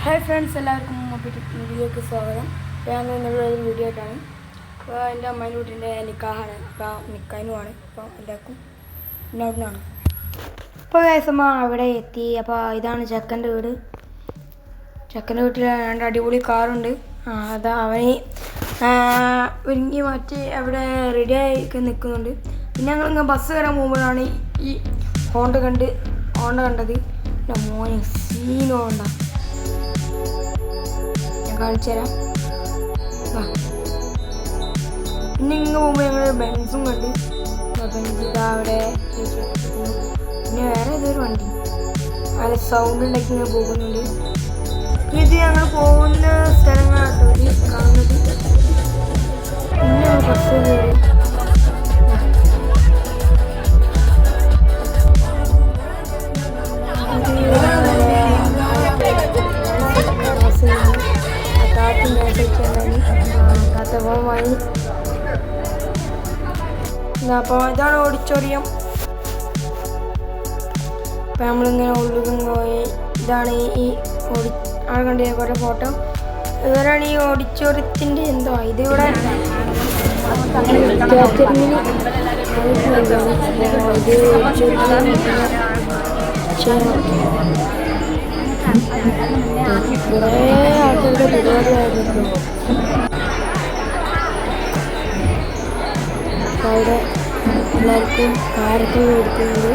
Hi friends, എല്ലാവർക്കും വീഡിയോക്ക് സ്വാഗതം. ഞാൻ എന്നുള്ളൊരു വീഡിയോ ആയിട്ടാണ്. അപ്പോൾ എൻ്റെ അമ്മേൻ്റെ വീട്ടിൻ്റെ നിക്കാഹാണ്. അപ്പോൾ നിക്കാനുമാണ്. അപ്പോൾ എല്ലാവർക്കും ഇന്നോട്ടാണ്. അപ്പോൾ ദിവസമ്മ അവിടെ എത്തി. അപ്പോൾ ഇതാണ് ചെക്കൻ്റെ വീട്. ചെക്കൻ്റെ വീട്ടിൽ 2 അടിപൊളി കാറുണ്ട്. അതാ അവന് ഒരുങ്ങി മാറ്റി അവിടെ റെഡി ആയി നിൽക്കുന്നുണ്ട്. പിന്നെ ഞങ്ങളിങ്ങനെ ബസ് കയറാൻ പോകുമ്പോഴാണ് ഈ ഹോണ്ട കണ്ടത്. എൻ്റെ മോനെ സീനോ ഹോണ്ട കാണിച്ചു തരാം. പിന്നെ ഇങ്ങനെ പോകുമ്പോൾ ഞങ്ങൾ ബെൻസും കണ്ട്. ബെൻസ് ഇതാ അവിടെ. പിന്നെ വേറെ ഏതൊരു വണ്ടി നല്ല സൗണ്ട് ഉണ്ടാക്കി ഇങ്ങനെ പോകുന്നുണ്ട്. ഇത് ഞങ്ങൾ പോകുന്ന സ്ഥലങ്ങളാട്ടോ ഈ കാണുന്നത്. പിന്നെ ബസ് കയറി അപ്പോൾ ഇതാണ് ഓഡിറ്റോറിയം. അപ്പം നമ്മളിങ്ങനെ ഉള്ളിൽ പോയി. ഇതാണ് ഈ ആൾ കണ്ടിയ കുറേ ഫോട്ടോ. ഇവരാണ് ഈ ഓഡിറ്റോറിയത്തിൻ്റെ എന്തോ ഇതിവിടെ കുറേ ആൾക്കാരുടെ പരിപാടിയായിരുന്നു. അവിടെ എല്ലാവർക്കും കാരക്ക കൊടുക്കുന്നുണ്ട്.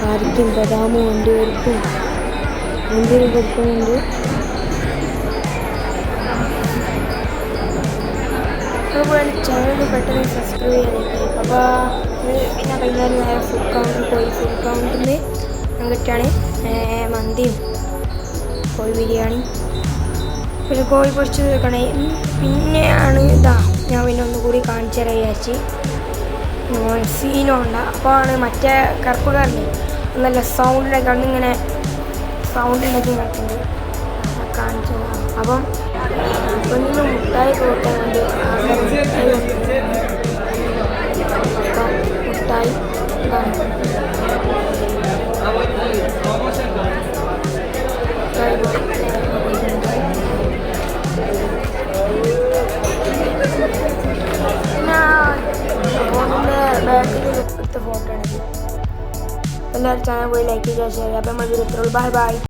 കാരക്കും ബദാമും വണ്ടികൾക്കും മുന്തിരി കൊടുക്കുന്നുണ്ട്. അതുപോലെ ചാനൽ പെട്ടെന്ന് സബ്സ്ക്രൈബ് ചെയ്യാനായിട്ട്. അപ്പോൾ പിന്നെ കഴിഞ്ഞാൽ നേരെ ഫുഡ് കൗണ്ടറിൽ പോയി. ഫുഡ് കൗണ്ടറിൽ കിട്ടുകയാണ് മന്തിയും കോഴി ബിരിയാണി പിന്നെ കോഴി പൊരിച്ചത് വെക്കണേ. പിന്നെയാണ് ഇതാ ഞാൻ പിന്നെ ഒന്നുകൂടി കാണിച്ചു തരാൻ വിചാരിച്ച്. സീനോ ഉണ്ട്. അപ്പോൾ ആണ് മറ്റേ കറുപ്പുകാരനെ നല്ല സൗണ്ടിലൊക്കെ അന്നിങ്ങനെ സൗണ്ട് ഉണ്ടാക്കി കിടക്കുന്നത് കാണിച്ചു തരാം. അപ്പം ഒന്ന് മുട്ടായി കൊടുക്കാൻ വേണ്ടി മുട്ടായി ഫോട്ടോ ആണിത്. എല്ലാവരും ചാനൽ പോയി ലൈക്ക് ചെയ്യുക, ഷെയർ ചെയ്യുക. അപ്പം നമ്മൾ ബൈ ബൈ.